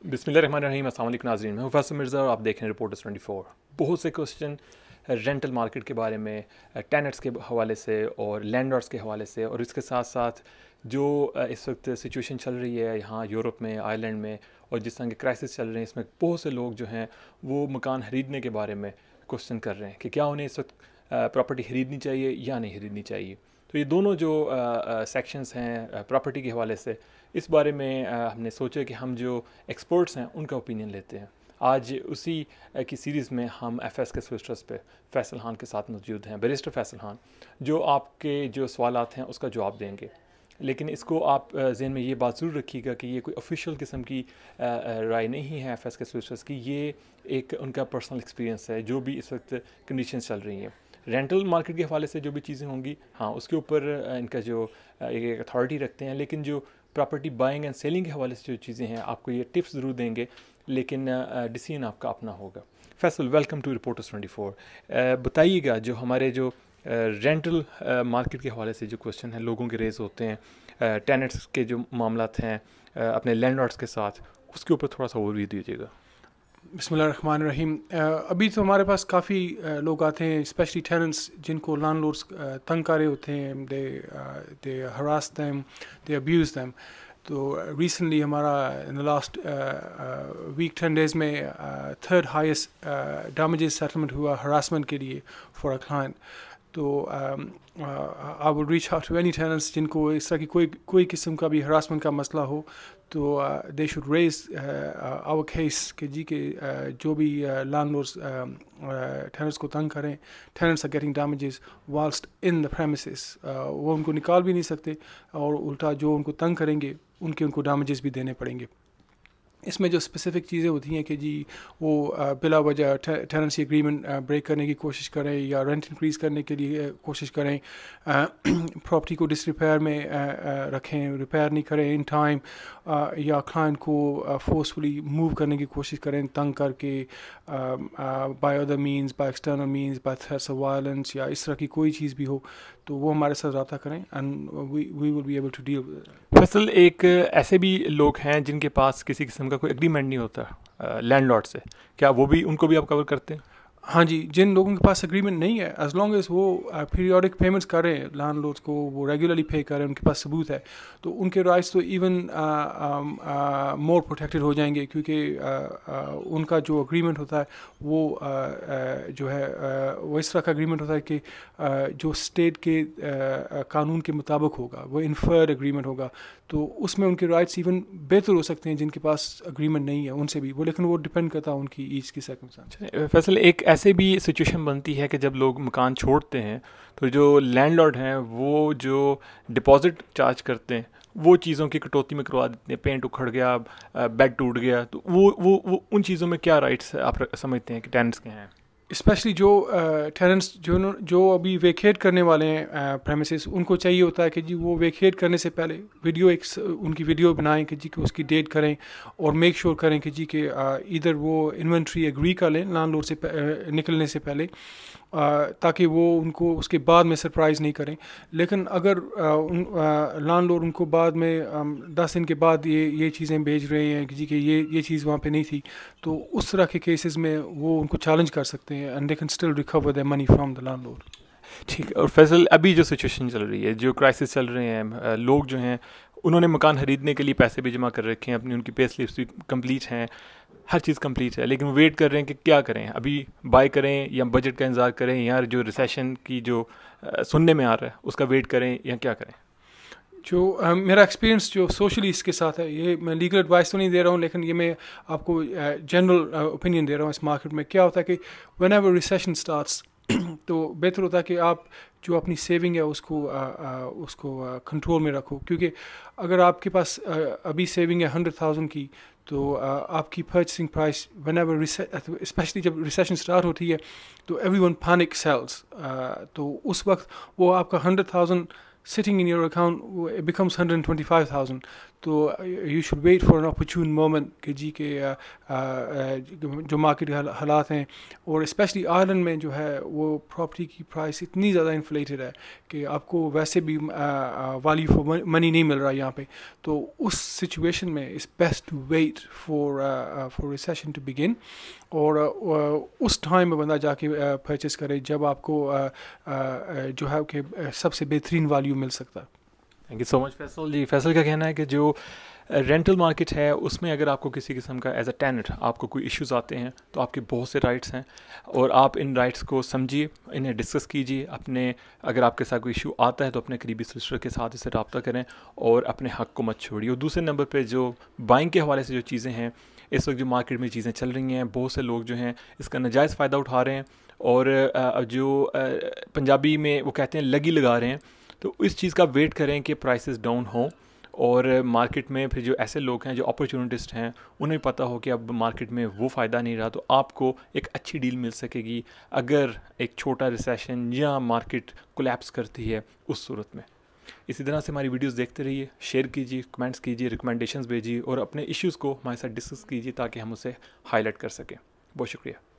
بسم اللہ الرحمن الرحیم. السلام علیکم ناظرین, میں مفید مرزا اور آپ دیکھ رہے ہیں رپورٹرز 24. بہت سے کوسچن رینٹل مارکیٹ کے بارے میں, ٹیننٹس کے حوالے سے اور لینڈ لارڈس کے حوالے سے, اور اس کے ساتھ ساتھ جو اس وقت سچویشن چل رہی ہے یہاں یورپ میں, آئرلینڈ میں, اور جس طرح کے کرائسس چل رہے ہیں, اس میں بہت سے لوگ جو ہیں وہ مکان خریدنے کے بارے میں کوسچن کر رہے ہیں کہ کیا انہیں اس وقت پراپرٹی خریدنی چاہیے یا نہیں خریدنی چاہیے. تو یہ دونوں جو سیکشنز ہیں پراپرٹی کے حوالے سے, اس بارے میں ہم نے سوچا کہ ہم جو ایکسپرٹس ہیں ان کا اوپینین لیتے ہیں. آج اسی کی سیریز میں ہم ایف ایس کے سوئسٹرس پہ فیصل خان کے ساتھ موجود ہیں, بیرسٹر فیصل خان, جو آپ کے جو سوالات ہیں اس کا جواب دیں گے. لیکن اس کو آپ ذہن میں یہ بات ضرور رکھیے گا کہ یہ کوئی آفیشیل قسم کی رائے نہیں ہے ایف ایس کے سوئسٹرس کی, یہ ایک ان کا پرسنل ایکسپیرینس ہے جو بھی اس وقت کنڈیشنز چل رہی ہیں. رینٹل مارکیٹ کے حوالے سے جو بھی چیزیں ہوں گی, ہاں اس کے اوپر ان کا جو ایک اتھارٹی رکھتے ہیں, لیکن جو پراپرٹی بائنگ اینڈ سیلنگ کے حوالے سے جو چیزیں ہیں آپ کو یہ ٹپس ضرور دیں گے, لیکن ڈیسیژن آپ کا اپنا ہوگا. Faisal, welcome to reporters 24. بتائیے گا جو ہمارے جو رینٹل مارکیٹ کے حوالے سے جو کوسچن ہیں لوگوں کے ریز ہوتے ہیں, ٹیننٹس کے جو معاملات ہیں اپنے لینڈ لارڈس کے ساتھ, اس کے اوپر تھوڑا سا اوور ویو دیجیے گا. بسم اللہ الرحمن الرحیم. ابھی تو ہمارے پاس کافی لوگ آتے ہیں, اسپیشلی ٹیننٹس جن کو لینڈ لارڈس تنگ کر رہے ہوتے ہیں, they harass them, they abuse them. تو ریسنٹلی ہمارا in the last week 10 days میں تھرڈ ہائیسٹ ڈیمیجز سیٹلمنٹ ہوا ہراسمنٹ کے لیے فار اے کلائنٹ. تو I will reach out to any tenants جن کو اس طرح کی کوئی قسم کا بھی ہراسمنٹ کا مسئلہ ہو, تو they should raise our case کہ جی کہ جو بھی لینڈ لارڈس ٹیننٹس کو تنگ کریں, tenants are getting damages whilst in the premises, وہ ان کو نکال بھی نہیں سکتے, اور الٹا جو ان کو تنگ کریں گے ان کو ڈیمیجز بھی دینے پڑیں گے. اس میں جو اسپیسیفک چیزیں ہوتی ہیں کہ جی وہ بلا وجہ ٹیننسی اگریمنٹ بریک کرنے کی کوشش کریں یا رینٹ انکریز کرنے کے لیے کوشش کریں, پراپرٹی کو ڈس ریپیئر میں رکھیں, ریپیئر نہیں کریں ان ٹائم, یا کلائنٹ کو فورسفلی موو کرنے کی کوشش کریں تنگ کر کے, by other means, by external means, by threats of violence, یا اس طرح کی کوئی چیز بھی ہو تو وہ ہمارے ساتھ رابطہ کریں, and we will be able to deal with it. Faisal, ایک ایسے بھی لوگ ہیں جن کے پاس کسی قسم کا کوئی ایگریمنٹ نہیں ہوتا لینڈ لارڈ سے, کیا وہ بھی, ان کو بھی آپ کور کرتے ہیں؟ ہاں جی, جن لوگوں کے پاس اگریمنٹ نہیں ہے, ایز لانگ ایز وہ پیریوڈک پیمنٹس کریں لینڈ لارڈس کو, وہ ریگولرلی پے کریں, ان کے پاس ثبوت ہے, تو ان کے رائٹس تو ایون مور پروٹیکٹڈ ہو جائیں گے, کیونکہ ان کا جو اگریمنٹ ہوتا ہے وہ جو ہے وہ اس طرح کا اگریمنٹ ہوتا ہے کہ جو اسٹیٹ کے قانون کے مطابق ہوگا, وہ انفرڈ اگریمنٹ ہوگا, تو اس میں ان کے رائٹس ایون بہتر ہو سکتے ہیں جن کے پاس اگریمنٹ نہیں ہے ان سے بھی, وہ لیکن وہ ڈپینڈ کرتا ہے ان کی ایچ کی سرکمسٹانس. فیصل, ایک ایسے بھی سچویشن بنتی ہے کہ جب لوگ مکان چھوڑتے ہیں تو جو لینڈ لارڈ ہیں وہ جو ڈپازٹ چارج کرتے ہیں وہ چیزوں کی کٹوتی میں کروا دیتے ہیں, پینٹ اکھڑ گیا, بیڈ ٹوٹ گیا, تو وہ ان چیزوں میں کیا رائٹس آپ سمجھتے ہیں کہ ٹیننٹس کے ہیں؟ اسپیشلی جو ٹیننٹس جو ابھی ویکیٹ کرنے والے ہیں پریمیسز, ان کو چاہیے ہوتا ہے کہ جی وہ ویکیٹ کرنے سے پہلے ان کی ویڈیو بنائیں کہ جی کہ اس کی ڈیٹ کریں, اور میک شیور کریں کہ جی کہ ادھر وہ انوینٹری ایگری کر لیں لینڈ لارڈ سے نکلنے سے پہلے, تاکہ وہ ان کو اس کے بعد میں سرپرائز نہیں کریں. لیکن اگر لینڈ لارڈ ان کو بعد میں 10 دن کے بعد یہ چیزیں بھیج رہے ہیں کہ جی کہ یہ چیز وہاں پہ نہیں تھی, تو اس طرح کے کیسز میں وہ ان کو چیلنج کر سکتے ہیں, and they can still recover their money from the landlord. ٹھیک ہے. اور فیصل, ابھی جو سچویشن چل رہی ہے, جو کرائسس چل رہے ہیں, لوگ جو ہیں انہوں نے مکان خریدنے کے لیے پیسے بھی جمع کر رکھے ہیں, اپنی ان کی پے سلپس بھی کمپلیٹ ہیں, ہر چیز کمپلیٹ ہے, لیکن ویٹ کر رہے ہیں کہ کیا کریں, ابھی بائی کریں یا بجٹ کا انتظار کریں, یا جو ریسیشن کی جو سننے میں آ رہا ہے اس کا ویٹ کریں, یا کیا کریں؟ جو میرا ایکسپیرینس جو سوشلی اس کے ساتھ ہے, یہ میں لیگل ایڈوائس تو نہیں دے رہا ہوں, لیکن یہ میں آپ کو جنرل اوپینین دے رہا ہوں. اس مارکیٹ میں کیا ہوتا ہے کہ وین ایور ریسیشن اسٹارٹس تو بہتر ہوتا ہے کہ آپ جو اپنی سیونگ ہے اس کو کنٹرول میں رکھو, کیونکہ اگر آپ کے پاس ابھی سیونگ ہے 100,000 کی, تو آپ کی purchasing price whenever especially جب ریسیشن اسٹارٹ ہوتی ہے تو ایوری ون پینک سیلس, تو اس وقت وہ آپ کا 100,000 sitting in your account, it becomes 125,000. تو you should wait for an opportune moment کہ جی کہ جو مارکیٹ حالات ہیں، اور اسپیشلی آئرلینڈ میں جو ہے وہ پراپرٹی کی پرائس اتنی زیادہ انفلیٹڈ ہے کہ آپ کو ویسے بھی ویلیو فار منی نہیں مل رہا یہاں پہ. تو اس سچویشن میں it's best to wait for recession to begin, اور اس ٹائم میں بندہ جا کے پرچیز کرے جب آپ کو جو ہے کہ سب سے بہترین ویلیو مل سکتا ہے. تھینک یو سو مچ فیصل جی. فیصل کا کہنا ہے کہ جو رینٹل مارکیٹ ہے اس میں اگر آپ کو کسی قسم کا ایز اے ٹیننٹ آپ کو کوئی ایشوز آتے ہیں تو آپ کے بہت سے رائٹس ہیں، اور آپ ان رائٹس کو سمجھیے، انہیں ڈسکس کیجیے. اگر آپ کے ساتھ کوئی ایشو آتا ہے تو اپنے قریبی سلسٹر کے ساتھ اسے رابطہ کریں اور اپنے حق کو مت چھوڑیے. اور دوسرے نمبر پہ جو بائنگ کے حوالے سے جو چیزیں ہیں اس وقت جو مارکیٹ میں چیزیں چل رہی ہیں، بہت سے لوگ جو ہیں اس کا ناجائز فائدہ اٹھا رہے ہیں، اور جو پنجابی میں وہ کہتے ہیں لگی لگا رہے ہیں. تو اس چیز کا ویٹ کریں کہ پرائسز ڈاؤن ہوں، اور مارکیٹ میں پھر جو ایسے لوگ ہیں جو اپرچونٹسٹ ہیں انہیں پتہ ہو کہ اب مارکیٹ میں وہ فائدہ نہیں رہا، تو آپ کو ایک اچھی ڈیل مل سکے گی اگر ایک چھوٹا ریسیشن یا مارکیٹ کولیپس کرتی ہے اس صورت میں. اسی طرح سے ہماری ویڈیوز دیکھتے رہیے، شیئر کیجیے، کمنٹس کیجیے، ریکمنڈیشنز بھیجیے، اور اپنے ایشوز کو ہمارے ساتھ ڈسکس کیجیے تاکہ ہم اسے ہائی لائٹ کر سکیں. بہت شکریہ.